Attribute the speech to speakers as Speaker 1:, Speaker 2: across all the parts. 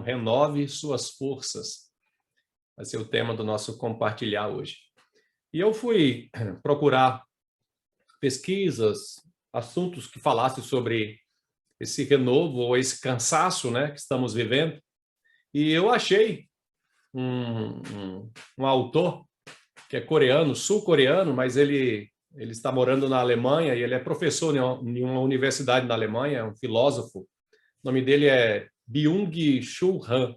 Speaker 1: Renove Suas Forças. Vai ser o tema do nosso compartilhar hoje. E eu fui procurar pesquisas, assuntos que falassem sobre esse renovo ou esse cansaço, né, que estamos vivendo. E eu achei um autor que é coreano, sul-coreano, mas ele está morando na Alemanha e ele é professor em uma universidade na Alemanha, é um filósofo. O nome dele é Byung-Chul Han.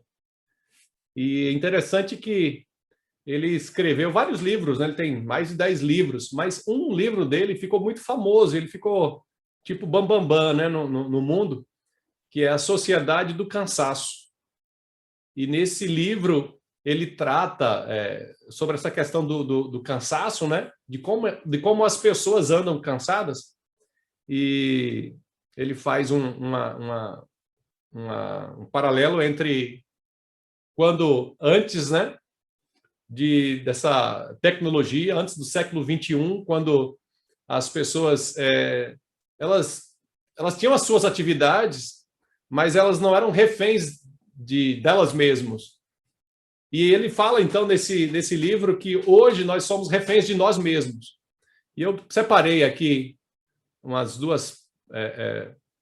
Speaker 1: E é interessante que ele escreveu vários livros, né? Ele tem mais de 10 livros, mas um livro dele ficou muito famoso, ele ficou tipo bambambam, né, no mundo, que é A Sociedade do Cansaço. E nesse livro ele trata sobre essa questão do cansaço, né? De como as pessoas andam cansadas. E ele faz um paralelo entre quando antes, né, dessa tecnologia, antes do século XXI, quando as pessoas elas tinham as suas atividades, mas elas não eram reféns delas mesmas. E ele fala, então, nesse livro, que hoje nós somos reféns de nós mesmos. E eu separei aqui umas duas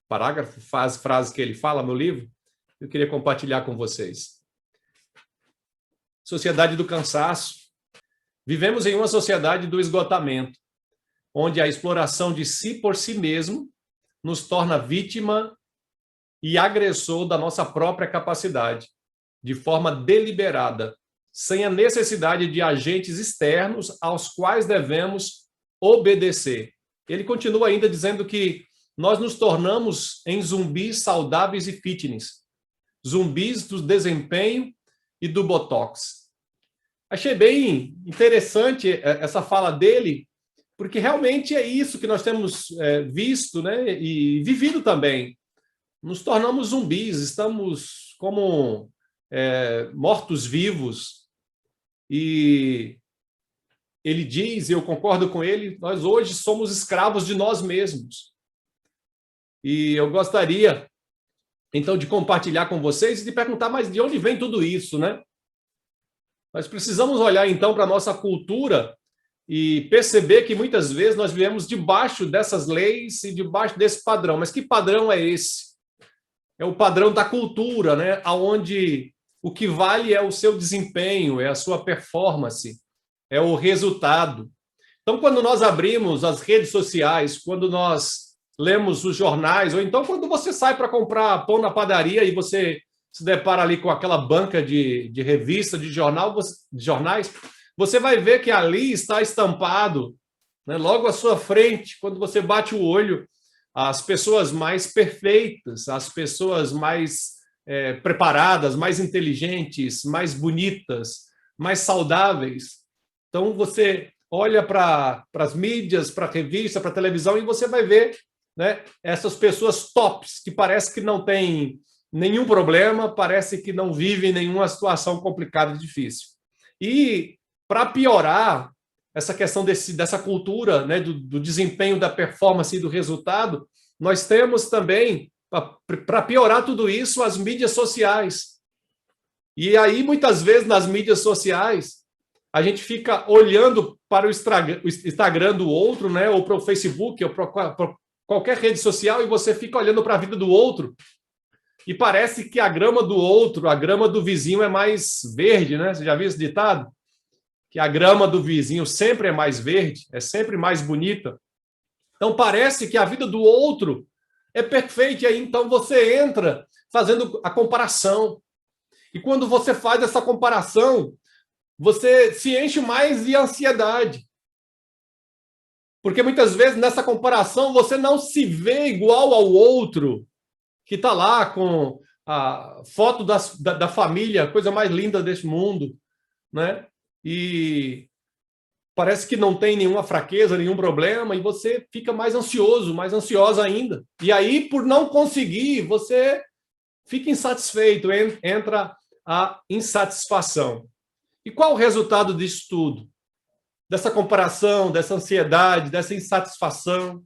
Speaker 1: parágrafos, frases que ele fala no livro, eu queria compartilhar com vocês. Sociedade do cansaço. Vivemos em uma sociedade do esgotamento, onde a exploração de si por si mesmo nos torna vítima e agressor da nossa própria capacidade, de forma deliberada, sem a necessidade de agentes externos aos quais devemos obedecer. Ele continua ainda dizendo que nós nos tornamos em zumbis saudáveis e fitness, zumbis do desempenho e do botox. Achei bem interessante essa fala dele, porque realmente é isso que nós temos visto, né, e vivido também. Nos tornamos zumbis, estamos como mortos-vivos. E ele diz, e eu concordo com ele, nós hoje somos escravos de nós mesmos. E eu gostaria, então, de compartilhar com vocês e de perguntar, mas de onde vem tudo isso, né? Nós precisamos olhar, então, para a nossa cultura e perceber que, muitas vezes, nós vivemos debaixo dessas leis e debaixo desse padrão. Mas que padrão é esse? É o padrão da cultura, né? Onde o que vale é o seu desempenho, é a sua performance, é o resultado. Então, quando nós abrimos as redes sociais, quando nós lemos os jornais, ou então quando você sai para comprar pão na padaria e você se depara ali com aquela banca de revista, de jornais, você vai ver que ali está estampado, né, logo à sua frente, quando você bate o olho, as pessoas mais perfeitas, as pessoas mais preparadas, mais inteligentes, mais bonitas, mais saudáveis. Então, você olha para as mídias, para a revista, para a televisão, e você vai ver, né, essas pessoas tops, que parece que não têm nenhum problema, parece que não vivem nenhuma situação complicada e difícil. E, para piorar essa questão dessa cultura, né, do desempenho, da performance e do resultado, nós temos também, para piorar tudo isso, as mídias sociais. E aí, muitas vezes, nas mídias sociais, a gente fica olhando para o Instagram do outro, né, ou para o Facebook, ou para qualquer rede social, e você fica olhando para a vida do outro, e parece que a grama do outro, a grama do vizinho é mais verde, né? Você já viu esse ditado? Que a grama do vizinho sempre é mais verde, é sempre mais bonita. Então, parece que a vida do outro é perfeita, e aí então você entra fazendo a comparação. E quando você faz essa comparação, você se enche mais de ansiedade. Porque muitas vezes nessa comparação você não se vê igual ao outro, que está lá com a foto da família, a coisa mais linda deste mundo, né? E parece que não tem nenhuma fraqueza, nenhum problema, e você fica mais ansioso, mais ansiosa ainda. E aí, por não conseguir, você fica insatisfeito, entra a insatisfação. E qual o resultado disso tudo? Dessa comparação, dessa ansiedade, dessa insatisfação,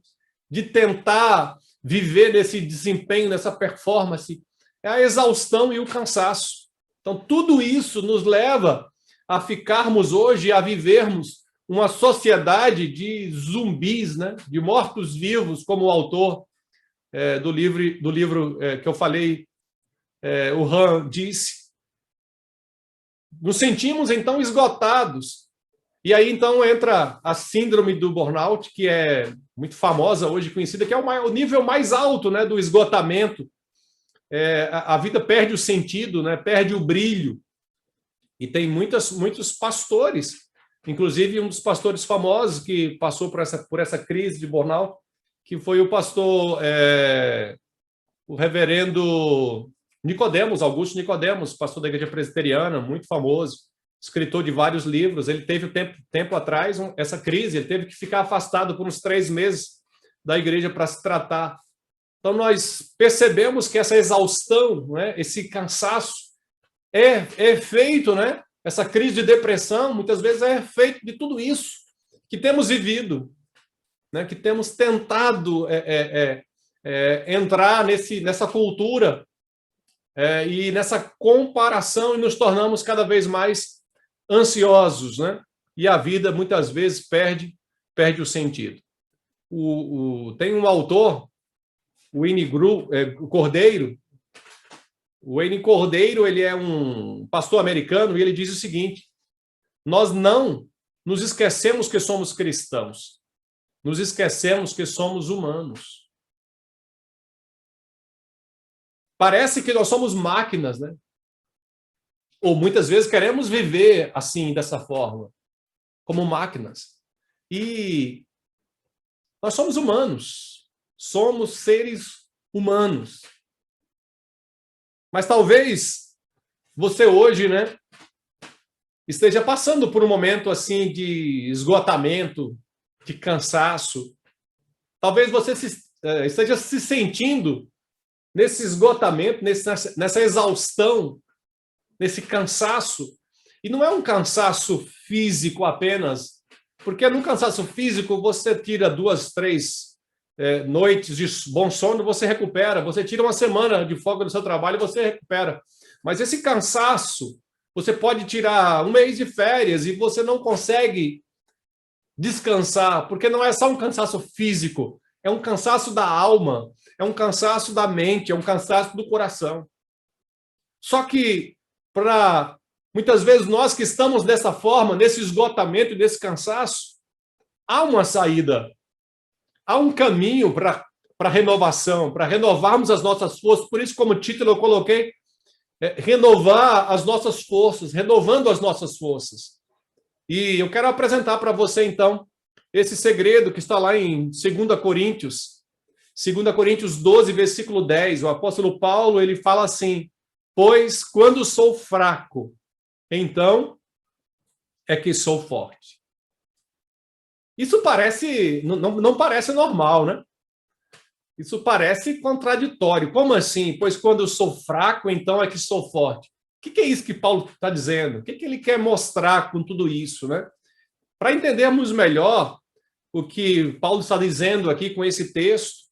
Speaker 1: de tentar viver nesse desempenho, nessa performance, é a exaustão e o cansaço. Então, tudo isso nos leva a ficarmos hoje, a vivermos uma sociedade de zumbis, né? De mortos-vivos, como o autor do livro que eu falei, o Han disse. Nos sentimos, então, esgotados. E aí, então, entra a síndrome do burnout, que é muito famosa hoje, conhecida, que é o nível mais alto, né, do esgotamento. A vida perde o sentido, né, perde o brilho. E tem muitos pastores, inclusive um dos pastores famosos que passou por essa crise de burnout, que foi o pastor, o reverendo Nicodemos, Augusto Nicodemos, pastor da igreja presbiteriana, muito famoso, escritor de vários livros. Ele teve tempo atrás essa crise, ele teve que ficar afastado por uns 3 meses da igreja para se tratar. Então, nós percebemos que essa exaustão, né, esse cansaço, é feito, né? Essa crise de depressão, muitas vezes é feito de tudo isso que temos vivido, né? Que temos tentado entrar nessa cultura e nessa comparação, e nos tornamos cada vez mais ansiosos, né? E a vida, muitas vezes, perde o sentido. Tem um autor, o Wayne Cordeiro. O Wayne Cordeiro, ele é um pastor americano, e ele diz o seguinte: nós não nos esquecemos que somos cristãos, nos esquecemos que somos humanos. Parece que nós somos máquinas, né? Ou muitas vezes queremos viver assim, dessa forma, como máquinas. E nós somos humanos, somos seres humanos. Mas talvez você hoje, né, esteja passando por um momento assim de esgotamento, de cansaço. Talvez você esteja se sentindo nesse esgotamento, nessa exaustão, nesse cansaço. E não é um cansaço físico apenas, porque no cansaço físico você tira 2, 3 noites de bom sono, você recupera. Você tira uma semana de folga do seu trabalho, você recupera. Mas esse cansaço, você pode tirar 1 mês de férias e você não consegue descansar, porque não é só um cansaço físico, é um cansaço da alma, é um cansaço da mente, é um cansaço do coração. Só que, muitas vezes, nós que estamos dessa forma, nesse esgotamento, nesse cansaço, há uma saída. Há um caminho para renovação, para renovarmos as nossas forças. Por isso, como título, eu coloquei renovar as nossas forças, renovando as nossas forças. E eu quero apresentar para você, então, esse segredo que está lá em 2 Coríntios 12, versículo 10. O apóstolo Paulo, ele fala assim: pois quando sou fraco, então é que sou forte. Isso não parece normal, né? Isso parece contraditório. Como assim? Pois quando eu sou fraco, então é que sou forte. O que é isso que Paulo está dizendo? O que ele quer mostrar com tudo isso, né? Para entendermos melhor o que Paulo está dizendo aqui com esse texto,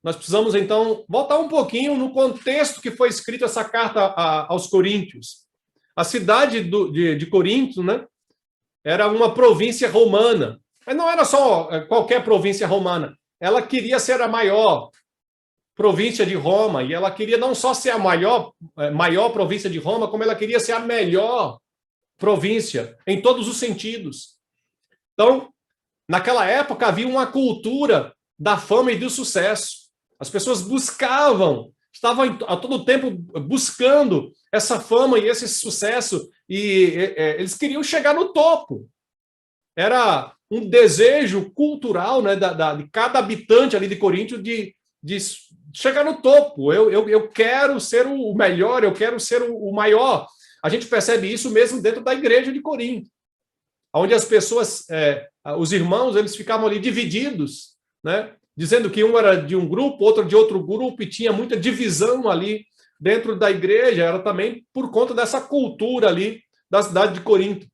Speaker 1: nós precisamos, então, voltar um pouquinho no contexto que foi escrita essa carta aos Coríntios. A cidade de Corinto, né, era uma província romana. Mas não era só qualquer província romana. Ela queria ser a maior província de Roma, e ela queria não só ser a maior província de Roma, como ela queria ser a melhor província, em todos os sentidos. Então, naquela época, havia uma cultura da fama e do sucesso. As pessoas estavam a todo tempo buscando essa fama e esse sucesso, e eles queriam chegar no topo. Era um desejo cultural, né, de cada habitante ali de Corinto de chegar no topo. Eu quero ser o melhor, eu quero ser o maior. A gente percebe isso mesmo dentro da igreja de Corinto, onde as pessoas, os irmãos, eles ficavam ali divididos, né, dizendo que um era de um grupo, outro de outro grupo, e tinha muita divisão ali dentro da igreja. Era também por conta dessa cultura ali da cidade de Corinto.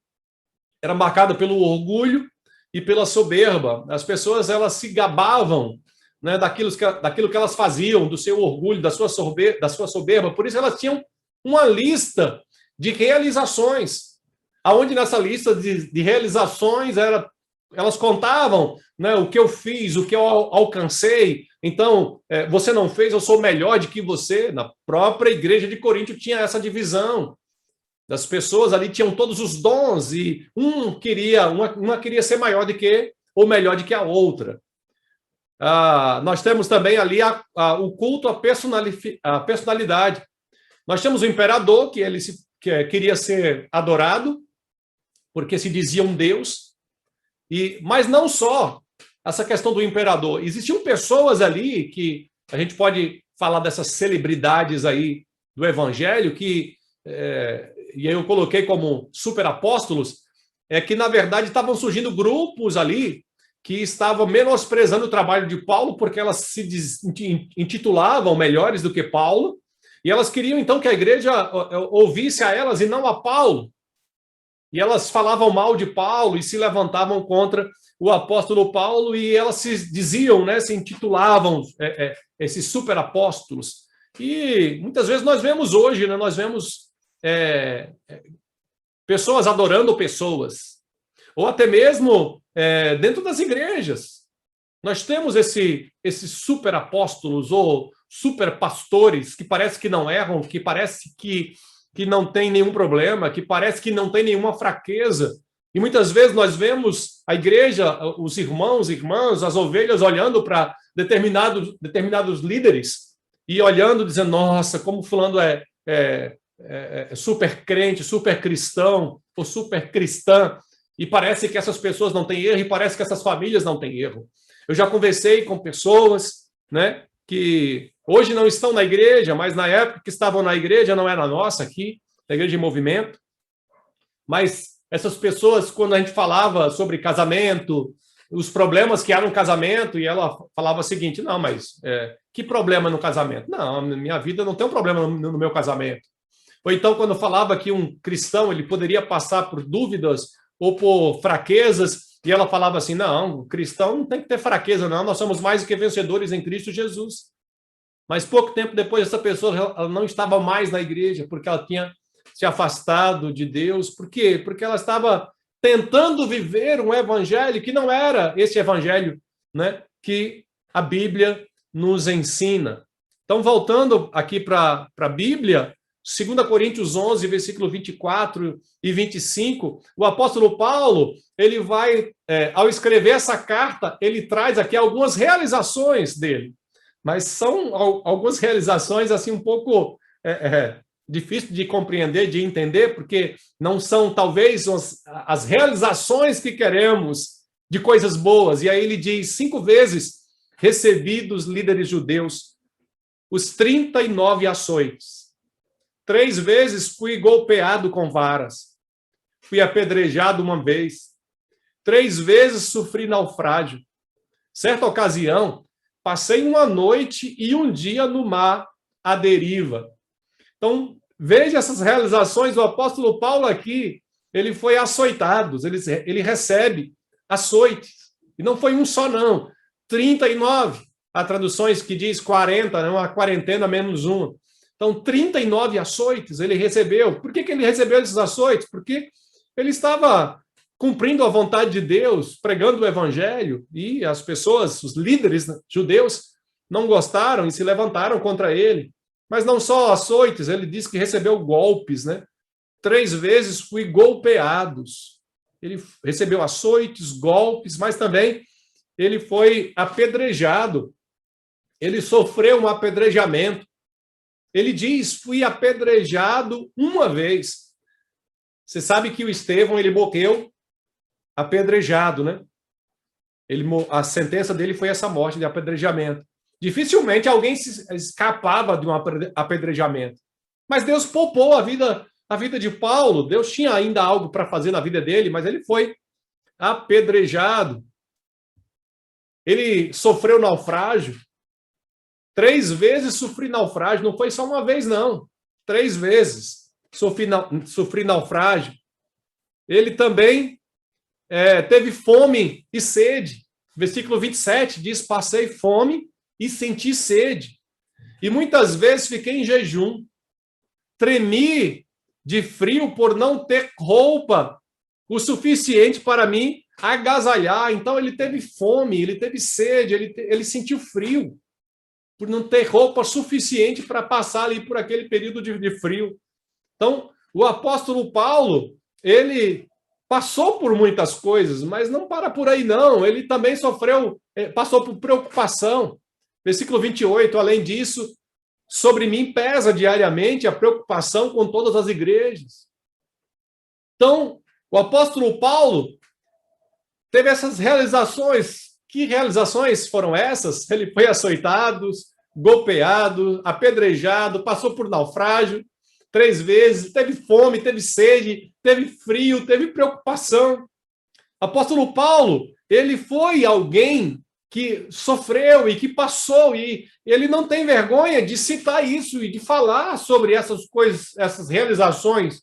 Speaker 1: Era marcada pelo orgulho e pela soberba. As pessoas, elas se gabavam, né, daquilo que elas faziam, do seu orgulho, da sua soberba. Por isso elas tinham uma lista de realizações, aonde nessa lista de realizações elas contavam, né, o que eu fiz, o que eu alcancei. Então, você não fez, eu sou melhor do que você. Na própria igreja de Corinto tinha essa divisão. Das pessoas ali tinham todos os dons e uma queria ser maior do que ou melhor do que a outra. Nós temos também ali o culto à personalidade. Nós temos o imperador, que ele queria ser adorado, porque se dizia um deus. Mas não só essa questão do imperador. Existiam pessoas ali que a gente pode falar dessas celebridades aí do evangelho, e aí eu coloquei como superapóstolos, que na verdade estavam surgindo grupos ali que estavam menosprezando o trabalho de Paulo, porque elas se intitulavam melhores do que Paulo, e elas queriam então que a igreja ouvisse a elas e não a Paulo. E elas falavam mal de Paulo e se levantavam contra o apóstolo Paulo, e elas se diziam, né, se intitulavam esses superapóstolos. E muitas vezes nós vemos hoje, né, nós vemos pessoas adorando pessoas, ou até mesmo dentro das igrejas. Nós temos esses superapóstolos ou superpastores que parece que não erram, que parece que não tem nenhum problema, que parece que não tem nenhuma fraqueza. E muitas vezes nós vemos a igreja, os irmãos, irmãs, as ovelhas olhando para determinados líderes e olhando, dizendo, nossa, como fulano é super crente, super cristão ou super cristã, e parece que essas pessoas não têm erro, e parece que essas famílias não têm erro. Eu já conversei com pessoas, né, que hoje não estão na igreja, mas na época que estavam na igreja, não era a nossa aqui, na Igreja em Movimento, mas essas pessoas, quando a gente falava sobre casamento, os problemas que há no casamento, e ela falava o seguinte, não, mas que problema no casamento? Não, minha vida não tem um problema no meu casamento. Ou então, quando falava que um cristão ele poderia passar por dúvidas ou por fraquezas, e ela falava assim, não, o cristão não tem que ter fraqueza, não, nós somos mais do que vencedores em Cristo Jesus. Mas pouco tempo depois, essa pessoa ela não estava mais na igreja, porque ela tinha se afastado de Deus. Por quê? Porque ela estava tentando viver um evangelho que não era esse evangelho, né, que a Bíblia nos ensina. Então, voltando aqui para a Bíblia, 2 Coríntios 11, versículo 24 e 25, o apóstolo Paulo, ele vai, ao escrever essa carta, ele traz aqui algumas realizações dele, mas são algumas realizações assim um pouco difíceis de compreender, de entender, porque não são talvez as realizações que queremos de coisas boas. E aí ele diz, 5 vezes recebi dos líderes judeus os 39 açoites. 3 vezes fui golpeado com varas. Fui apedrejado uma vez. 3 vezes sofri naufrágio. Certa ocasião, passei uma noite e um dia no mar à deriva. Então, veja essas realizações do apóstolo Paulo aqui. Ele foi açoitado, ele recebe açoites. E não foi um só, não. 39. Há traduções que diz 40, né? Uma quarentena menos uma. Então, 39 açoites ele recebeu. Por que ele recebeu esses açoites? Porque ele estava cumprindo a vontade de Deus, pregando o evangelho, e as pessoas, os líderes judeus, não gostaram e se levantaram contra ele. Mas não só açoites, ele diz que recebeu golpes, né? 3 vezes fui golpeados. Ele recebeu açoites, golpes, mas também ele foi apedrejado. Ele sofreu um apedrejamento. Ele diz, fui apedrejado uma vez. Você sabe que o Estevão, ele morreu apedrejado, né? A sentença dele foi essa morte de apedrejamento. Dificilmente alguém escapava de um apedrejamento. Mas Deus poupou a vida de Paulo. Deus tinha ainda algo para fazer na vida dele, mas ele foi apedrejado. Ele sofreu naufrágio. 3 vezes sofri naufrágio. Não foi só uma vez, não. 3 vezes sofri naufrágio. Ele também teve fome e sede. Versículo 27 diz, passei fome e senti sede. E muitas vezes fiquei em jejum. Tremi de frio por não ter roupa o suficiente para mim agasalhar. Então ele teve fome, ele teve sede, ele sentiu frio por não ter roupa suficiente para passar ali por aquele período de frio. Então, o apóstolo Paulo, ele passou por muitas coisas, mas não para por aí, não. Ele também passou por preocupação. Versículo 28, além disso, sobre mim pesa diariamente a preocupação com todas as igrejas. Então, o apóstolo Paulo teve essas realizações. Que realizações foram essas? Ele foi açoitado, golpeado, apedrejado, passou por naufrágio 3 vezes, teve fome, teve sede, teve frio, teve preocupação. Apóstolo Paulo, ele foi alguém que sofreu e que passou, e ele não tem vergonha de citar isso e de falar sobre essas coisas, essas realizações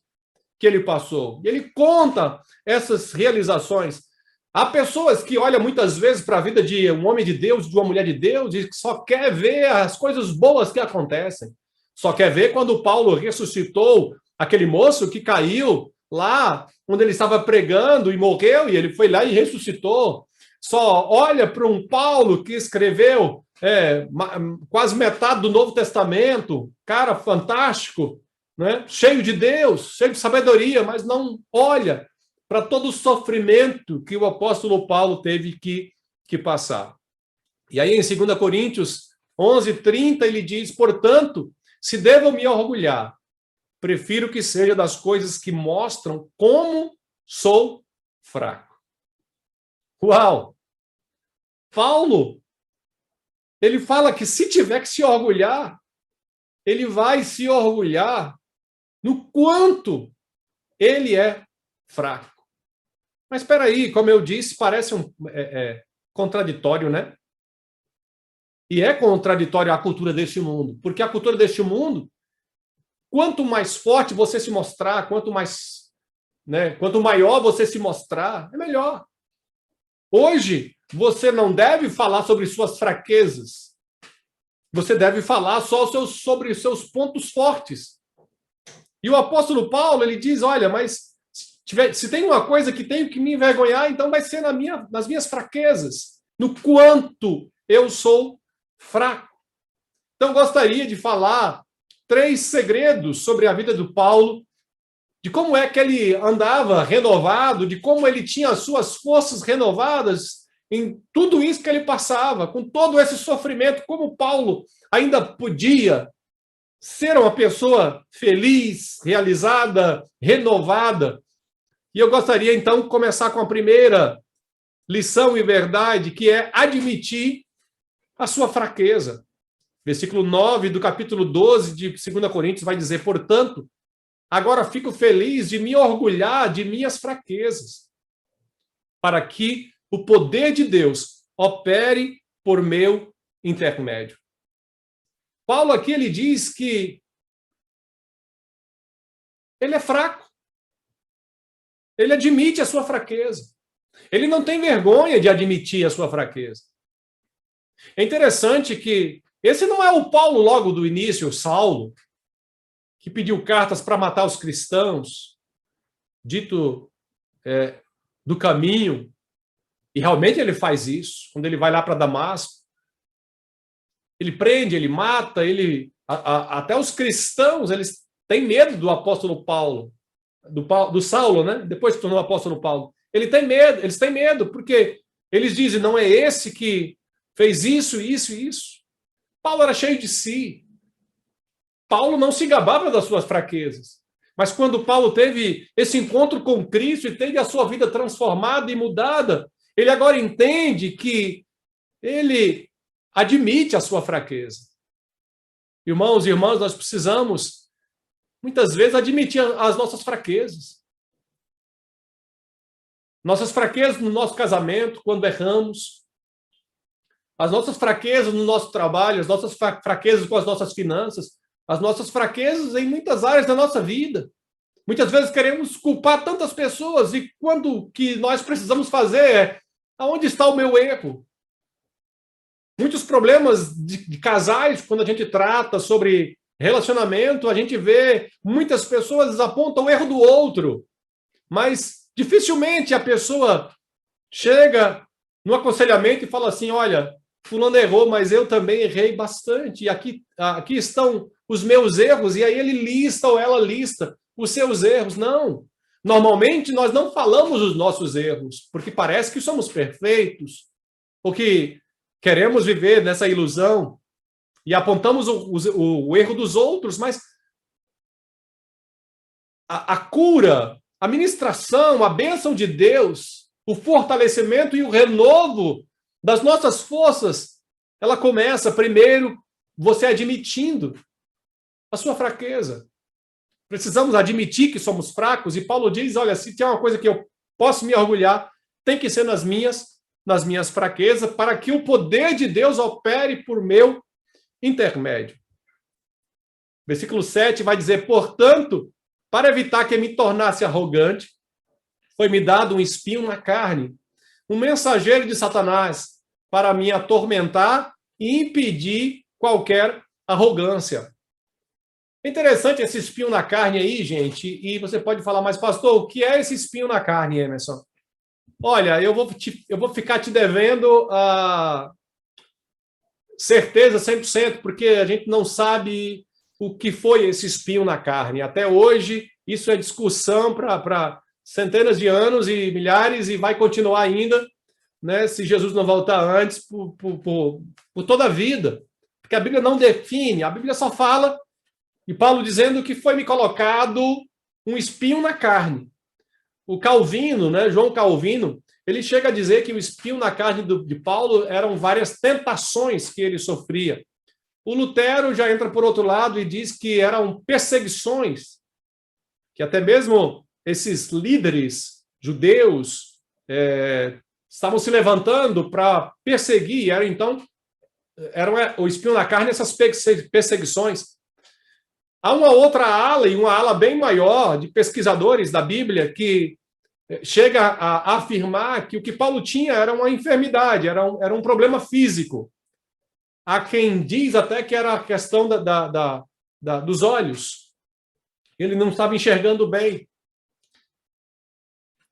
Speaker 1: que ele passou. Ele conta essas realizações. Há pessoas que olham muitas vezes para a vida de um homem de Deus, de uma mulher de Deus, e só quer ver as coisas boas que acontecem. Só quer ver quando Paulo ressuscitou aquele moço que caiu lá onde ele estava pregando e morreu, e ele foi lá e ressuscitou. Só olha para um Paulo que escreveu quase metade do Novo Testamento, cara fantástico, né? Cheio de Deus, cheio de sabedoria, mas não olha para todo o sofrimento que o apóstolo Paulo teve que passar. E aí, em 2 Coríntios 11:30, ele diz, portanto, se devo me orgulhar, prefiro que seja das coisas que mostram como sou fraco. Uau! Paulo, ele fala que se tiver que se orgulhar, ele vai se orgulhar no quanto ele é fraco. Mas espera aí, como eu disse, parece contraditório, né? E é contraditório a cultura deste mundo, porque a cultura deste mundo, quanto mais forte você se mostrar, quanto maior você se mostrar, é melhor. Hoje, você não deve falar sobre suas fraquezas. Você deve falar só sobre os seus pontos fortes. E o apóstolo Paulo, ele diz, olha, mas se tem uma coisa que tenho que me envergonhar, então vai ser nas minhas fraquezas, no quanto eu sou fraco. Então, gostaria de falar 3 segredos sobre a vida do Paulo, de como é que ele andava renovado, de como ele tinha as suas forças renovadas em tudo isso que ele passava, com todo esse sofrimento, como Paulo ainda podia ser uma pessoa feliz, realizada, renovada. E eu gostaria, então, de começar com a primeira lição e verdade, que é admitir a sua fraqueza. Versículo 9 do capítulo 12 de 2 Coríntios vai dizer, portanto, agora fico feliz de me orgulhar de minhas fraquezas, para que o poder de Deus opere por meu intermédio. Paulo aqui, ele diz que ele é fraco. Ele admite a sua fraqueza. Ele não tem vergonha de admitir a sua fraqueza. É interessante que esse não é o Paulo logo do início, o Saulo, que pediu cartas para matar os cristãos, dito do caminho, e realmente ele faz isso, quando ele vai lá para Damasco. Ele prende, ele mata, até os cristãos, eles têm medo do apóstolo Paulo, do Saulo, né? Depois se tornou apóstolo Paulo. Eles têm medo, porque eles dizem, não é esse que fez isso, isso e isso. Paulo era cheio de si. Paulo não se gabava das suas fraquezas. Mas quando Paulo teve esse encontro com Cristo e teve a sua vida transformada e mudada, ele agora entende que ele admite a sua fraqueza. Irmãos e irmãs, nós precisamos, muitas vezes, admitir as nossas fraquezas. Nossas fraquezas no nosso casamento, quando erramos. As nossas fraquezas no nosso trabalho, as nossas fraquezas com as nossas finanças, as nossas fraquezas em muitas áreas da nossa vida. Muitas vezes queremos culpar tantas pessoas e quando que nós precisamos fazer aonde está o meu erro? Muitos problemas de casais, quando a gente trata sobre relacionamento, a gente vê muitas pessoas apontam o erro do outro, mas dificilmente a pessoa chega no aconselhamento e fala assim, olha, fulano errou, mas eu também errei bastante, e aqui estão os meus erros, e aí ele lista ou ela lista os seus erros. Não. Normalmente nós não falamos os nossos erros, porque parece que somos perfeitos, porque queremos viver nessa ilusão e apontamos o erro dos outros, mas a cura, a ministração, a bênção de Deus, o fortalecimento e o renovo das nossas forças, ela começa primeiro você admitindo a sua fraqueza. Precisamos admitir que somos fracos, e Paulo diz, olha, se tem uma coisa que eu posso me orgulhar, tem que ser nas minhas fraquezas, para que o poder de Deus opere por meu intermédio. Versículo 7 vai dizer, portanto, para evitar que me tornasse arrogante, foi-me dado um espinho na carne, um mensageiro de Satanás, para me atormentar e impedir qualquer arrogância. É interessante esse espinho na carne aí, gente, e você pode falar, mas pastor, o que é esse espinho na carne, Emerson? Olha, eu vou ficar te devendo a certeza 100%, porque a gente não sabe o que foi esse espinho na carne. Até hoje, isso é discussão para centenas de anos e milhares, e vai continuar ainda, né, se Jesus não voltar antes, por toda a vida. Porque a Bíblia não define, a Bíblia só fala, e Paulo dizendo que foi me colocado um espinho na carne. O Calvino, né, João Calvino, ele chega a dizer que o espinho na carne de Paulo eram várias tentações que ele sofria. O Lutero já entra por outro lado e diz que eram perseguições, que até mesmo esses líderes judeus estavam se levantando para perseguir, era o espinho na carne, essas perseguições. Há uma outra ala, e uma ala bem maior, de pesquisadores da Bíblia, que chega a afirmar que o que Paulo tinha era uma enfermidade, era um problema físico. Há quem diz até que era a questão dos olhos. Ele não estava enxergando bem.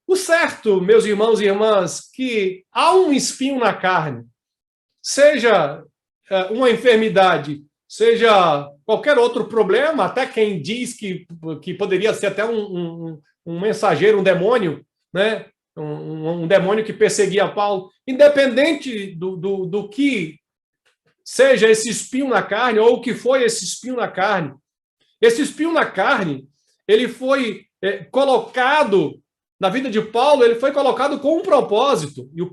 Speaker 1: O certo, meus irmãos e irmãs, que há um espinho na carne, seja uma enfermidade, seja qualquer outro problema, até quem diz que poderia ser até um mensageiro, um demônio, né? Um demônio que perseguia Paulo, independente do que seja esse espinho na carne, ou o que foi esse espinho na carne. Esse espinho na carne, ele foi colocado, na vida de Paulo, ele foi colocado com um propósito, e o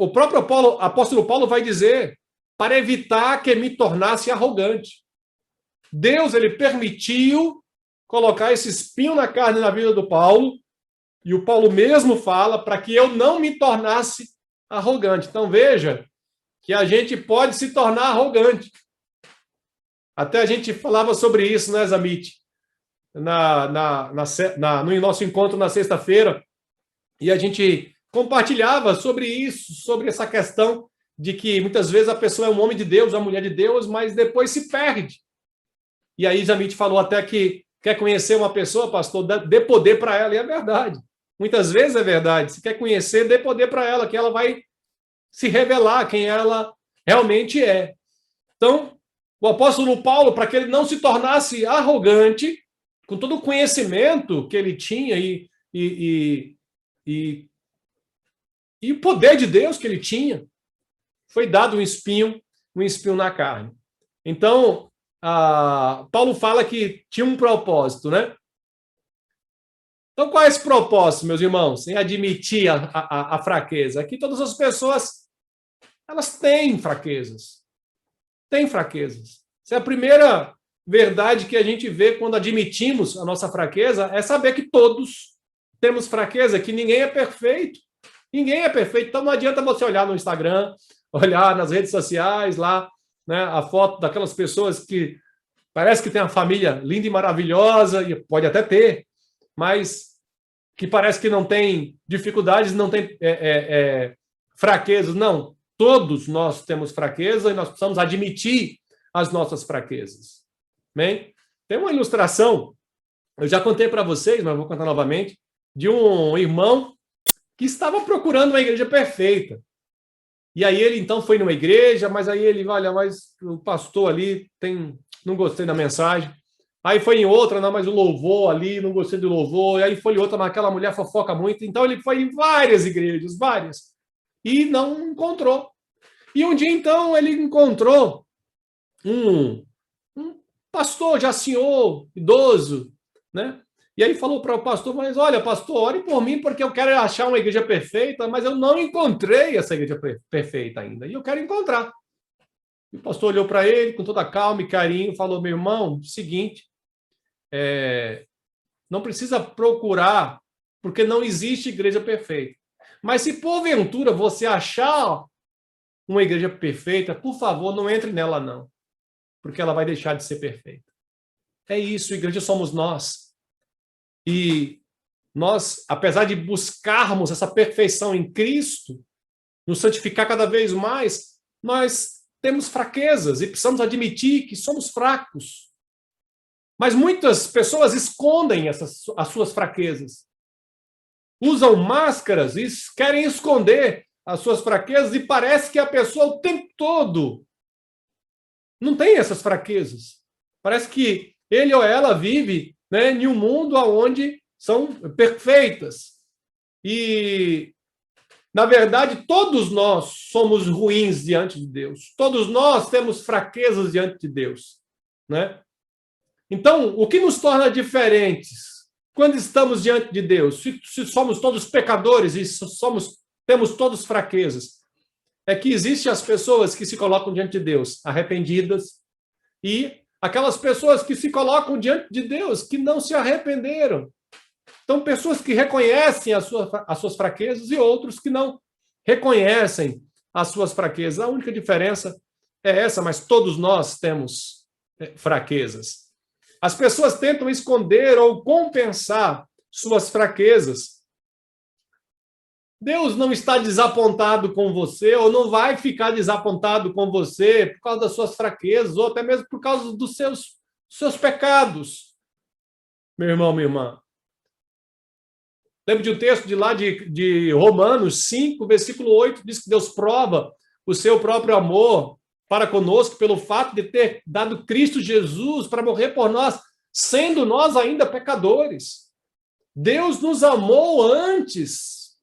Speaker 1: próprio apóstolo Paulo vai dizer, para evitar que me tornasse arrogante. Deus, ele permitiu colocar esse espinho na carne na vida do Paulo, e o Paulo mesmo fala para que eu não me tornasse arrogante. Então, veja que a gente pode se tornar arrogante. Até a gente falava sobre isso, né, Zamit? No nosso encontro na sexta-feira, e a gente compartilhava sobre isso, sobre essa questão de que muitas vezes a pessoa é um homem de Deus, uma mulher de Deus, mas depois se perde. E aí Zamit falou até que quer conhecer uma pessoa, pastor, dê poder para ela, e é verdade. Muitas vezes é verdade. Se quer conhecer, dê poder para ela, que ela vai se revelar quem ela realmente é. Então, o apóstolo Paulo, para que ele não se tornasse arrogante, com todo o conhecimento que ele tinha e o poder de Deus que ele tinha, foi dado um espinho na carne. Então, Paulo fala que tinha um propósito, né? Então, qual é esse propósito, meus irmãos, em admitir a fraqueza? Aqui todas as pessoas, elas têm fraquezas. Têm fraquezas. Essa é a primeira verdade que a gente vê quando admitimos a nossa fraqueza, é saber que todos temos fraqueza, que ninguém é perfeito. Ninguém é perfeito. Então, não adianta você olhar no Instagram, olhar nas redes sociais, lá, né, a foto daquelas pessoas que parece que tem uma família linda e maravilhosa, e pode até ter, mas que parece que não tem dificuldades, não tem fraquezas. Não. Todos nós temos fraqueza e nós precisamos admitir as nossas fraquezas. Bem, tem uma ilustração, eu já contei para vocês, mas vou contar novamente, de um irmão que estava procurando uma igreja perfeita. E aí ele então foi numa igreja, mas aí ele, olha, mas o pastor ali não gostei da mensagem. Aí foi em outra, não, mas o louvor ali, não gostei do louvor. E aí foi em outra, mas aquela mulher fofoca muito. Então ele foi em várias igrejas, várias. E não encontrou. E um dia, então, ele encontrou um pastor, já senhor, idoso, né? E aí falou para o pastor, mas olha, pastor, ore por mim, porque eu quero achar uma igreja perfeita, mas eu não encontrei essa igreja perfeita ainda, e eu quero encontrar. E o pastor olhou para ele com toda calma e carinho, falou, meu irmão, seguinte, não precisa procurar, porque não existe igreja perfeita. Mas se porventura você achar uma igreja perfeita, por favor, não entre nela não, porque ela vai deixar de ser perfeita. É isso, igreja somos nós. E nós, apesar de buscarmos essa perfeição em Cristo, nos santificar cada vez mais, nós temos fraquezas e precisamos admitir que somos fracos. Mas muitas pessoas escondem as suas fraquezas. Usam máscaras e querem esconder as suas fraquezas e parece que a pessoa o tempo todo não tem essas fraquezas. Parece que ele ou ela vive, né, em um mundo onde são perfeitas. E, na verdade, todos nós somos ruins diante de Deus. Todos nós temos fraquezas diante de Deus, né? Então, o que nos torna diferentes quando estamos diante de Deus? Se somos todos pecadores e temos todos fraquezas, é que existem as pessoas que se colocam diante de Deus arrependidas e aquelas pessoas que se colocam diante de Deus que não se arrependeram. Então, pessoas que reconhecem as suas fraquezas e outros que não reconhecem as suas fraquezas. A única diferença é essa, mas todos nós temos fraquezas. As pessoas tentam esconder ou compensar suas fraquezas. Deus não está desapontado com você, ou não vai ficar desapontado com você por causa das suas fraquezas, ou até mesmo por causa dos seus pecados. Meu irmão, minha irmã. Lembro de um texto de Romanos 5, versículo 8, diz que Deus prova o seu próprio amor para conosco pelo fato de ter dado Cristo Jesus para morrer por nós, sendo nós ainda pecadores. Deus nos amou antes,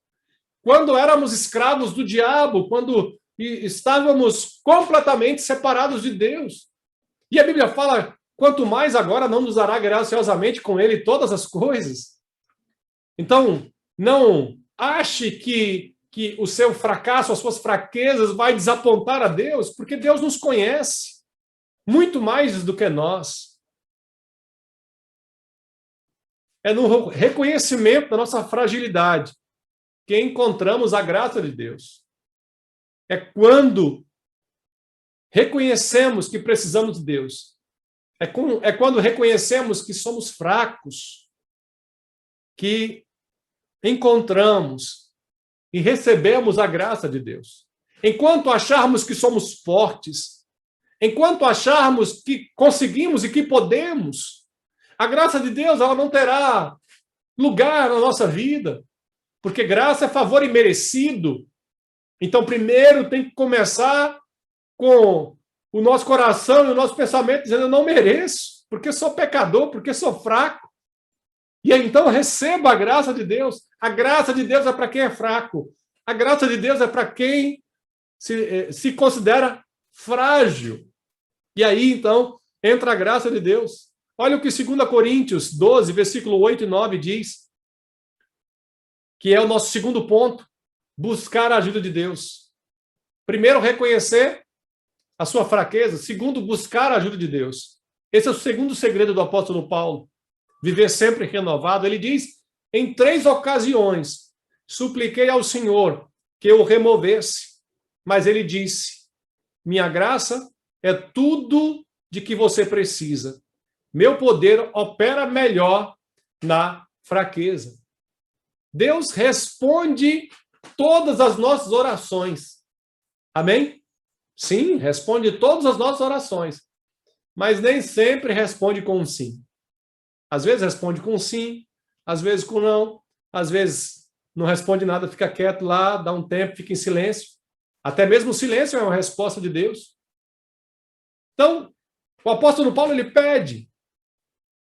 Speaker 1: quando éramos escravos do diabo, quando estávamos completamente separados de Deus. E a Bíblia fala, quanto mais agora não nos dará graciosamente com Ele todas as coisas. Então, não ache que o seu fracasso, as suas fraquezas vai desapontar a Deus, porque Deus nos conhece muito mais do que nós. É no reconhecimento da nossa fragilidade que encontramos a graça de Deus. É quando reconhecemos que precisamos de Deus. É quando reconhecemos que somos fracos, que encontramos e recebemos a graça de Deus. Enquanto acharmos que somos fortes, enquanto acharmos que conseguimos e que podemos, a graça de Deus ela não terá lugar na nossa vida, porque graça é favor imerecido. Então, primeiro tem que começar com o nosso coração e o nosso pensamento dizendo, eu não mereço, porque sou pecador, porque sou fraco. E aí, então, receba a graça de Deus. A graça de Deus é para quem é fraco. A graça de Deus é para quem se considera frágil. E aí, então, entra a graça de Deus. Olha o que 2 Coríntios 12, versículo 8 e 9 diz, que é o nosso segundo ponto, buscar a ajuda de Deus. Primeiro, reconhecer a sua fraqueza. Segundo, buscar a ajuda de Deus. Esse é o segundo segredo do apóstolo Paulo. Viver sempre renovado. Ele diz, em 3 ocasiões, supliquei ao Senhor que eu o removesse, mas ele disse, minha graça é tudo de que você precisa. Meu poder opera melhor na fraqueza. Deus responde todas as nossas orações. Amém? Sim, responde todas as nossas orações. Mas nem sempre responde com um sim. Às vezes responde com um sim, às vezes com não, às vezes não responde nada, fica quieto lá, dá um tempo, fica em silêncio. Até mesmo o silêncio é uma resposta de Deus. Então, o apóstolo Paulo, ele pede.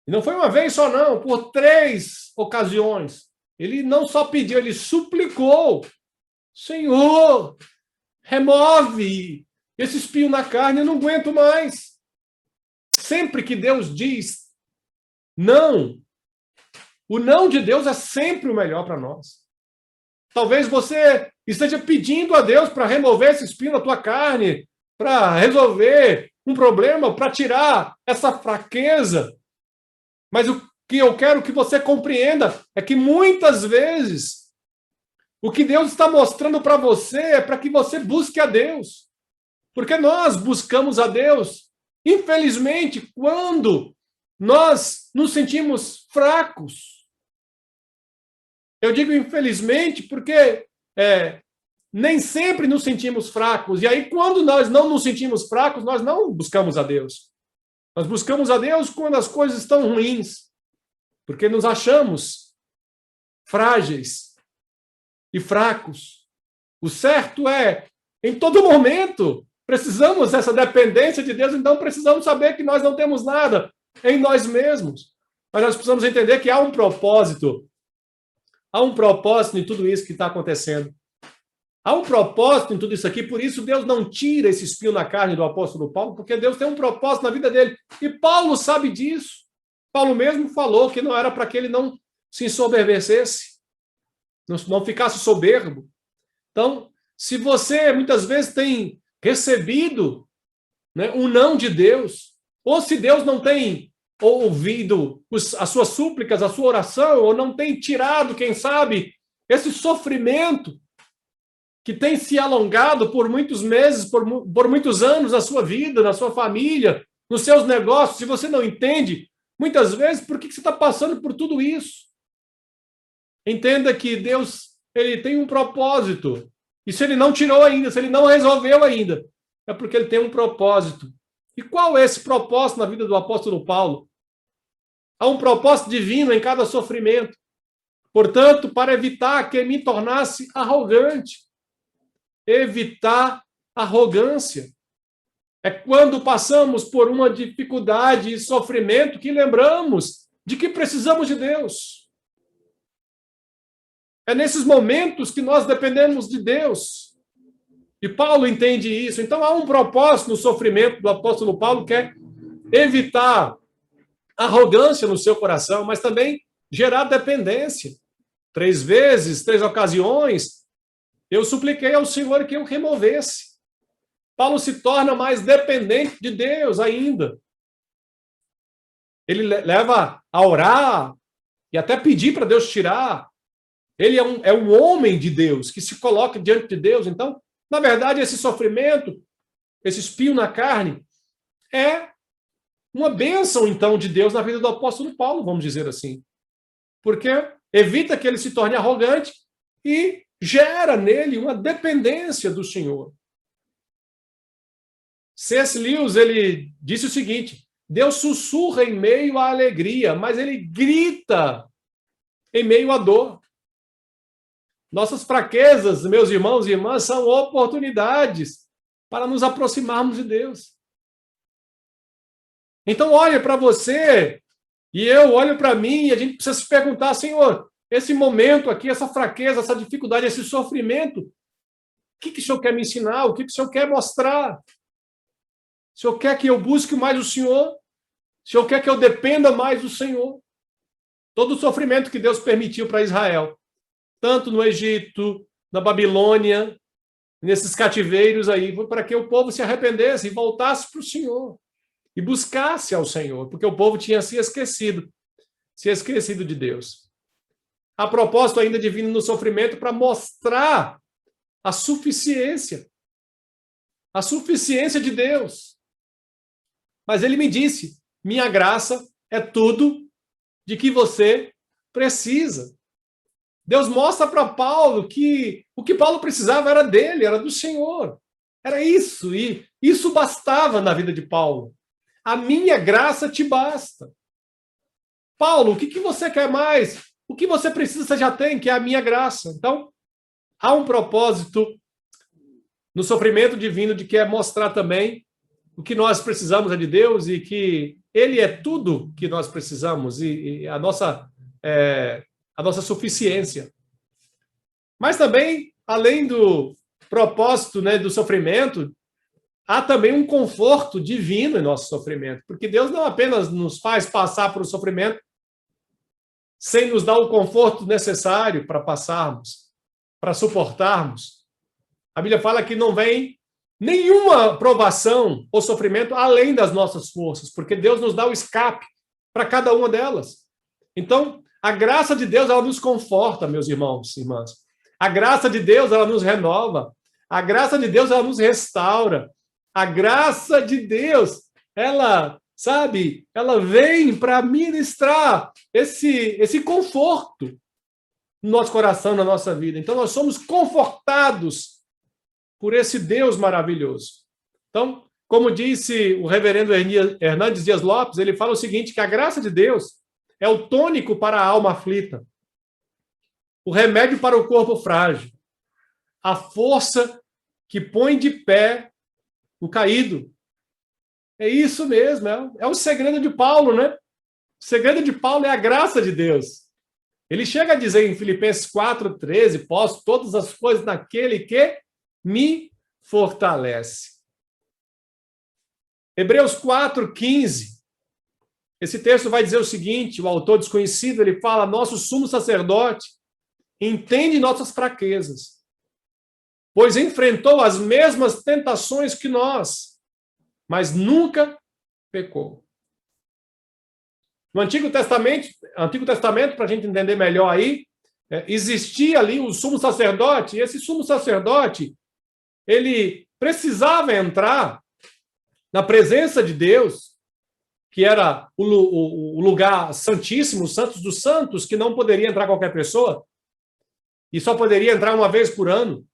Speaker 1: E não foi uma vez só não, por 3 ocasiões. Ele não só pediu, ele suplicou. Senhor, remove esse espinho na carne, eu não aguento mais. Sempre que Deus diz não, o não de Deus é sempre o melhor para nós. Talvez você esteja pedindo a Deus para remover esse espinho na tua carne, para resolver um problema, para tirar essa fraqueza. Mas o que eu quero que você compreenda é que muitas vezes o que Deus está mostrando para você é para que você busque a Deus. Porque nós buscamos a Deus, infelizmente, quando nós nos sentimos fracos. Eu digo infelizmente porque nem sempre nos sentimos fracos. E aí, quando nós não nos sentimos fracos, nós não buscamos a Deus. Nós buscamos a Deus quando as coisas estão ruins, porque nos achamos frágeis e fracos. O certo é, em todo momento, precisamos dessa dependência de Deus, então precisamos saber que nós não temos nada em nós mesmos. Mas nós precisamos entender que há um propósito. Há um propósito em tudo isso que está acontecendo. Há um propósito em tudo isso aqui, por isso Deus não tira esse espinho na carne do apóstolo Paulo, porque Deus tem um propósito na vida dele. E Paulo sabe disso. Paulo mesmo falou que não era para que ele não se ensoberbecesse, não ficasse soberbo. Então, se você muitas vezes tem recebido, né, um não de Deus, ou se Deus não tem ouvido as suas súplicas, a sua oração, ou não tem tirado, quem sabe, esse sofrimento que tem se alongado por muitos meses, por muitos anos na sua vida, na sua família, nos seus negócios, se você não entende, muitas vezes, por que você está passando por tudo isso? Entenda que Deus, ele tem um propósito. E se ele não tirou ainda, se ele não resolveu ainda, é porque ele tem um propósito. E qual é esse propósito na vida do apóstolo Paulo? Há um propósito divino em cada sofrimento. Portanto, para evitar que me tornasse arrogante, evitar arrogância. É quando passamos por uma dificuldade e sofrimento que lembramos de que precisamos de Deus. É nesses momentos que nós dependemos de Deus. E Paulo entende isso. Então há um propósito no sofrimento do apóstolo Paulo, que é evitar arrogância no seu coração, mas também gerar dependência. 3 vezes, 3 ocasiões, eu supliquei ao Senhor que eu removesse. Paulo se torna mais dependente de Deus ainda. Ele leva a orar e até pedir para Deus tirar. Ele é um homem de Deus, que se coloca diante de Deus. Então, na verdade, esse sofrimento, esse espinho na carne, é uma bênção, então, de Deus na vida do apóstolo Paulo, vamos dizer assim. Porque evita que ele se torne arrogante e gera nele uma dependência do Senhor. C.S. Lewis, ele disse o seguinte: Deus sussurra em meio à alegria, mas ele grita em meio à dor. Nossas fraquezas, meus irmãos e irmãs, são oportunidades para nos aproximarmos de Deus. Então, olhe para você e eu olho para mim e a gente precisa se perguntar, Senhor, esse momento aqui, essa fraqueza, essa dificuldade, esse sofrimento, o que o Senhor quer me ensinar? O que o Senhor quer mostrar? O Senhor quer que eu busque mais o Senhor? O Senhor quer que eu dependa mais do Senhor? Todo o sofrimento que Deus permitiu para Israel, tanto no Egito, na Babilônia, nesses cativeiros aí, foi para que o povo se arrependesse e voltasse para o Senhor e buscasse ao Senhor, porque o povo tinha se esquecido de Deus. Há propósito ainda divino no sofrimento para mostrar a suficiência de Deus. Mas ele me disse, minha graça é tudo de que você precisa. Deus mostra para Paulo que o que Paulo precisava era dele, era do Senhor. Era isso, e isso bastava na vida de Paulo. A minha graça te basta. Paulo, o que você quer mais? O que você precisa, você já tem, que é a minha graça. Então, há um propósito no sofrimento divino de que é mostrar também o que nós precisamos é de Deus e que Ele é tudo que nós precisamos e a nossa suficiência. Mas também, além do propósito, né, do sofrimento, há também um conforto divino em nosso sofrimento, porque Deus não apenas nos faz passar por um sofrimento sem nos dar o conforto necessário para passarmos, para suportarmos. A Bíblia fala que não vem nenhuma provação ou sofrimento além das nossas forças, porque Deus nos dá o escape para cada uma delas. Então, a graça de Deus, ela nos conforta, meus irmãos e irmãs. A graça de Deus, ela nos renova. A graça de Deus, ela nos restaura. A graça de Deus, ela, sabe, ela vem para ministrar esse conforto no nosso coração, na nossa vida. Então, nós somos confortados por esse Deus maravilhoso. Então, como disse o reverendo Hernandes Dias Lopes, ele fala o seguinte, que a graça de Deus é o tônico para a alma aflita, o remédio para o corpo frágil, a força que põe de pé o caído. É isso mesmo, é o segredo de Paulo, né? O segredo de Paulo é a graça de Deus. Ele chega a dizer em Filipenses 4:13, posso todas as coisas naquele que me fortalece. Hebreus 4:15. Esse texto vai dizer o seguinte, o autor desconhecido, ele fala, nosso sumo sacerdote entende nossas fraquezas, pois enfrentou as mesmas tentações que nós, mas nunca pecou. No Antigo Testamento, para a gente entender melhor aí, existia ali o sumo sacerdote, e esse sumo sacerdote, ele precisava entrar na presença de Deus, que era o lugar santíssimo, o Santos dos Santos, que não poderia entrar qualquer pessoa, e só poderia entrar uma vez por ano.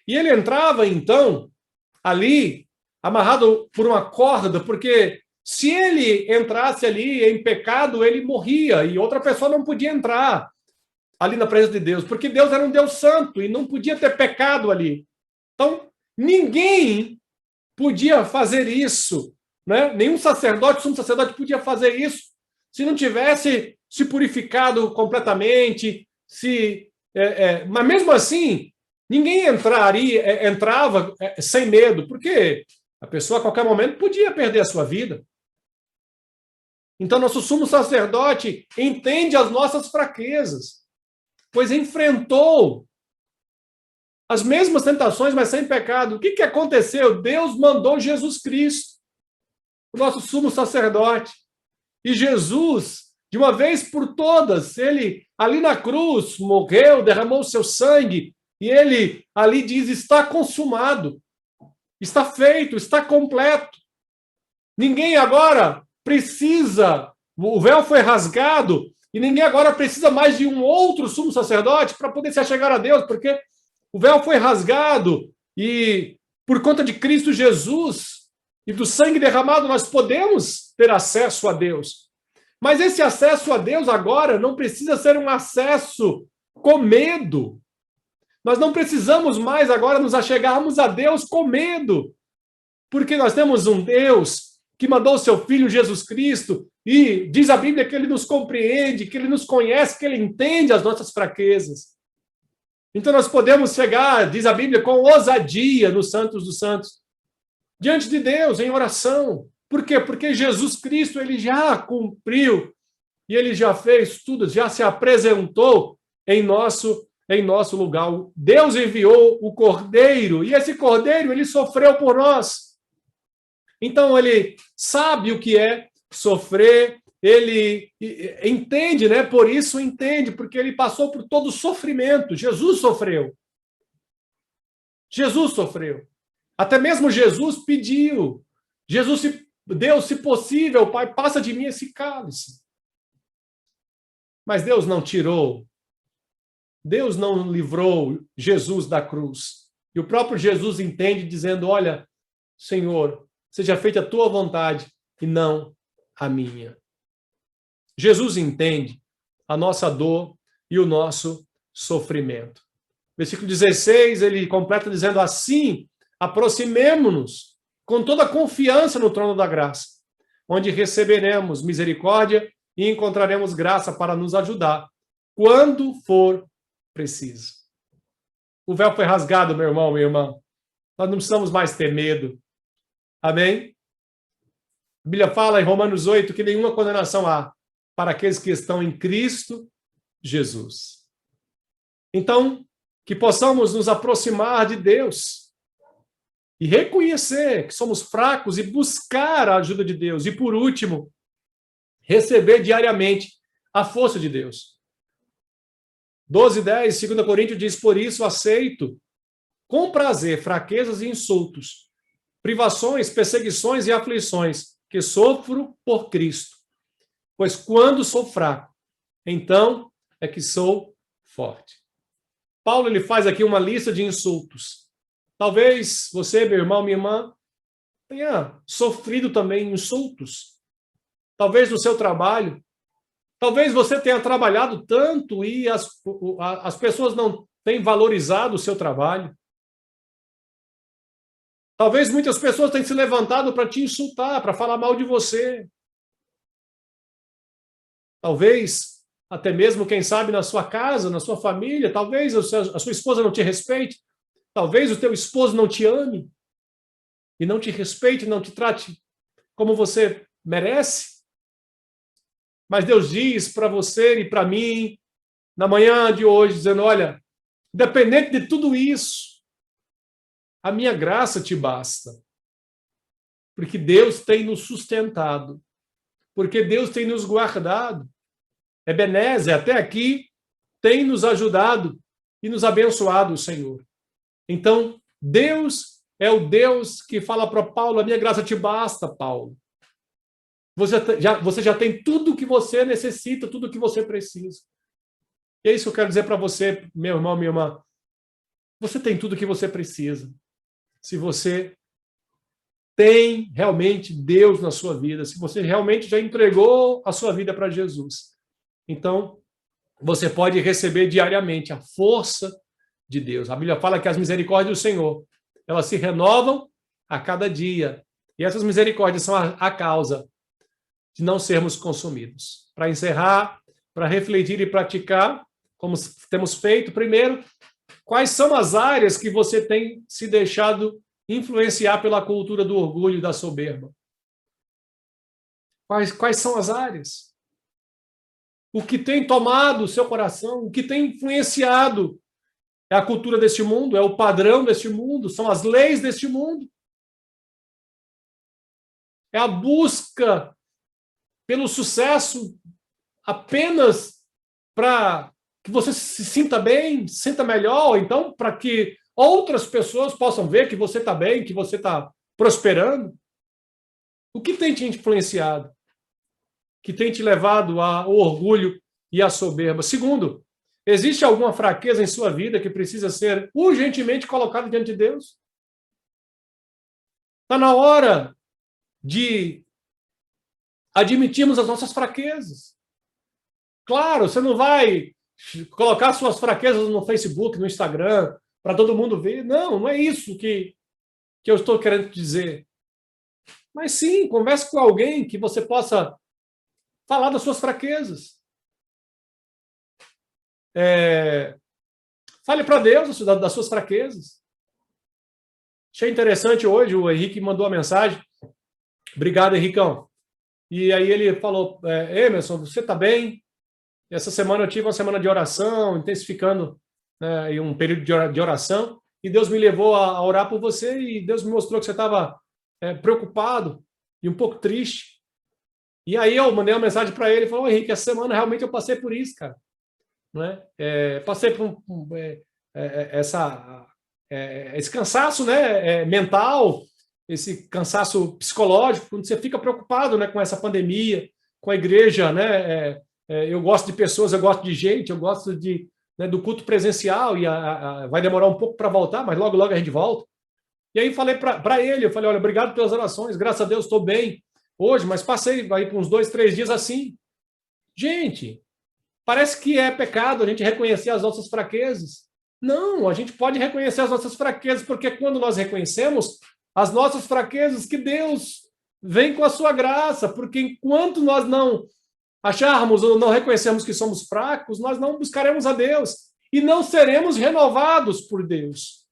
Speaker 1: E ele entrava, então, ali, amarrado por uma corda, porque se ele entrasse ali em pecado, ele morria, e outra pessoa não podia entrar ali na presença de Deus, porque Deus era um Deus santo, e não podia ter pecado ali. Então, ninguém podia fazer isso, né? Nenhum sacerdote, sumo sacerdote podia fazer isso se não tivesse se purificado completamente, mas mesmo assim, ninguém entrava sem medo, porque a pessoa a qualquer momento podia perder a sua vida. Então, nosso sumo sacerdote entende as nossas fraquezas, pois enfrentou as mesmas tentações, mas sem pecado. O que aconteceu? Deus mandou Jesus Cristo, o nosso sumo sacerdote. E Jesus, de uma vez por todas, ele ali na cruz morreu, derramou o seu sangue, e ele ali diz, está consumado, está feito, está completo. Ninguém agora precisa, o véu foi rasgado, e ninguém agora precisa mais de um outro sumo sacerdote para poder se achegar a Deus, porque o véu foi rasgado e por conta de Cristo Jesus e do sangue derramado nós podemos ter acesso a Deus. Mas esse acesso a Deus agora não precisa ser um acesso com medo. Nós não precisamos mais agora nos achegarmos a Deus com medo, porque nós temos um Deus que mandou o seu Filho Jesus Cristo e diz a Bíblia que ele nos compreende, que ele nos conhece, que ele entende as nossas fraquezas. Então nós podemos chegar, diz a Bíblia, com ousadia nos Santos dos Santos, diante de Deus, em oração. Por quê? Porque Jesus Cristo, ele já cumpriu e ele já fez tudo, já se apresentou em nosso lugar. Deus enviou o Cordeiro e esse Cordeiro, ele sofreu por nós. Então ele sabe o que é sofrer, ele entende, né? Por isso entende, porque ele passou por todo o sofrimento. Jesus sofreu. Jesus sofreu. Até mesmo Jesus pediu. Deus, se possível, Pai, passa de mim esse cálice. Mas Deus não tirou. Deus não livrou Jesus da cruz. E o próprio Jesus entende, dizendo, olha, Senhor, seja feita a tua vontade e não a minha. Jesus entende a nossa dor e o nosso sofrimento. Versículo 16, ele completa dizendo assim, aproximemo-nos com toda a confiança no trono da graça, onde receberemos misericórdia e encontraremos graça para nos ajudar, quando for preciso. O véu foi rasgado, meu irmão, minha irmã. Nós não precisamos mais ter medo. Amém? A Bíblia fala em Romanos 8 que nenhuma condenação há para aqueles que estão em Cristo Jesus. Então, que possamos nos aproximar de Deus e reconhecer que somos fracos e buscar a ajuda de Deus. E, por último, receber diariamente a força de Deus. 12:10, 2 Coríntios diz, por isso aceito com prazer fraquezas e insultos, privações, perseguições e aflições, que sofro por Cristo. Pois quando sou fraco, então é que sou forte. Paulo ele faz aqui uma lista de insultos. Talvez você, meu irmão, minha irmã, tenha sofrido também insultos. Talvez no seu trabalho. Talvez você tenha trabalhado tanto e as pessoas não tenham valorizado o seu trabalho. Talvez muitas pessoas tenham se levantado para te insultar, para falar mal de você. Talvez, até mesmo, quem sabe, na sua casa, na sua família, talvez a sua esposa não te respeite, talvez o teu esposo não te ame, e não te respeite, não te trate como você merece. Mas Deus diz para você e para mim, na manhã de hoje, dizendo, olha, independente de tudo isso, a minha graça te basta. Porque Deus tem nos sustentado. Porque Deus tem nos guardado. Ebenezer, até aqui, tem nos ajudado e nos abençoado, o Senhor. Então, Deus é o Deus que fala para Paulo, a minha graça te basta, Paulo. Você já tem tudo o que você necessita, tudo o que você precisa. E é isso que eu quero dizer para você, meu irmão, minha irmã. Você tem tudo o que você precisa. Se você tem realmente Deus na sua vida, se você realmente já entregou a sua vida para Jesus, então você pode receber diariamente a força de Deus. A Bíblia fala que as misericórdias do Senhor, elas se renovam a cada dia. E essas misericórdias são a causa de não sermos consumidos. Para encerrar, para refletir e praticar, como temos feito, primeiro, quais são as áreas que você tem se deixado influenciar pela cultura do orgulho e da soberba? Quais são as áreas? O que tem tomado o seu coração, o que tem influenciado é a cultura deste mundo, é o padrão deste mundo, são as leis deste mundo. É a busca pelo sucesso apenas para que você se sinta bem, se sinta melhor, ou então para que outras pessoas possam ver que você está bem, que você está prosperando. O que tem te influenciado? Que tem te levado ao orgulho e à soberba? Segundo, existe alguma fraqueza em sua vida que precisa ser urgentemente colocada diante de Deus? Está na hora de admitirmos as nossas fraquezas. Claro, você não vai colocar suas fraquezas no Facebook, no Instagram, para todo mundo ver. Não é isso que eu estou querendo dizer. Mas sim, converse com alguém que você possa falar das suas fraquezas. Fale para Deus das suas fraquezas. Achei interessante hoje, o Henrique mandou uma mensagem. Obrigado, Henricão. E aí ele falou, Emerson, você está bem? Essa semana eu tive uma semana de oração, intensificando, né, um período de oração, e Deus me levou a orar por você, e Deus me mostrou que você estava preocupado e um pouco triste. E aí eu mandei uma mensagem para ele, e falou, Henrique, essa semana realmente eu passei por isso, cara. Né? Passei por esse cansaço, né, mental, esse cansaço psicológico, quando você fica preocupado, né, com essa pandemia, com a igreja, né, eu gosto de pessoas, eu gosto de gente, eu gosto de né, do culto presencial, e vai demorar um pouco para voltar, mas logo, logo a gente volta. E aí falei para ele, eu falei, olha, obrigado pelas orações, graças a Deus estou bem hoje, mas passei aí por uns 2, 3 dias assim. Gente, parece que é pecado a gente reconhecer as nossas fraquezas. Não, a gente pode reconhecer as nossas fraquezas, porque quando nós reconhecemos as nossas fraquezas, que Deus vem com a sua graça, porque enquanto nós não acharmos ou não reconhecermos que somos fracos, nós não buscaremos a Deus e não seremos renovados por Deus.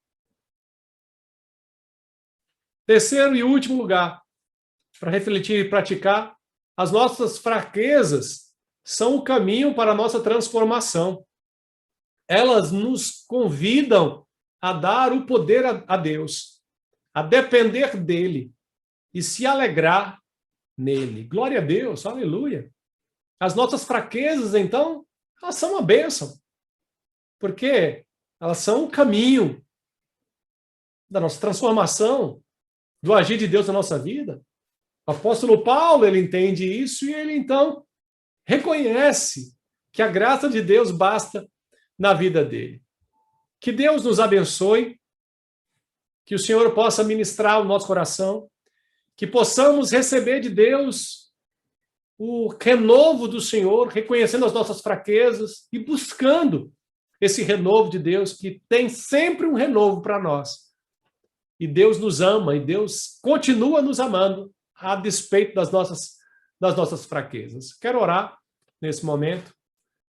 Speaker 1: Terceiro e último lugar, para refletir e praticar, as nossas fraquezas são o caminho para a nossa transformação. Elas nos convidam a dar o poder a Deus, a depender dele e se alegrar nele. Glória a Deus, aleluia. As nossas fraquezas, então, elas são uma bênção, porque elas são o caminho da nossa transformação, do agir de Deus na nossa vida. O apóstolo Paulo, ele entende isso e ele, então, reconhece que a graça de Deus basta na vida dele. Que Deus nos abençoe, que o Senhor possa ministrar o nosso coração, que possamos receber de Deus o renovo do Senhor, reconhecendo as nossas fraquezas e buscando esse renovo de Deus, que tem sempre um renovo para nós. E Deus nos ama, e Deus continua nos amando, a despeito das nossas fraquezas. Quero orar nesse momento.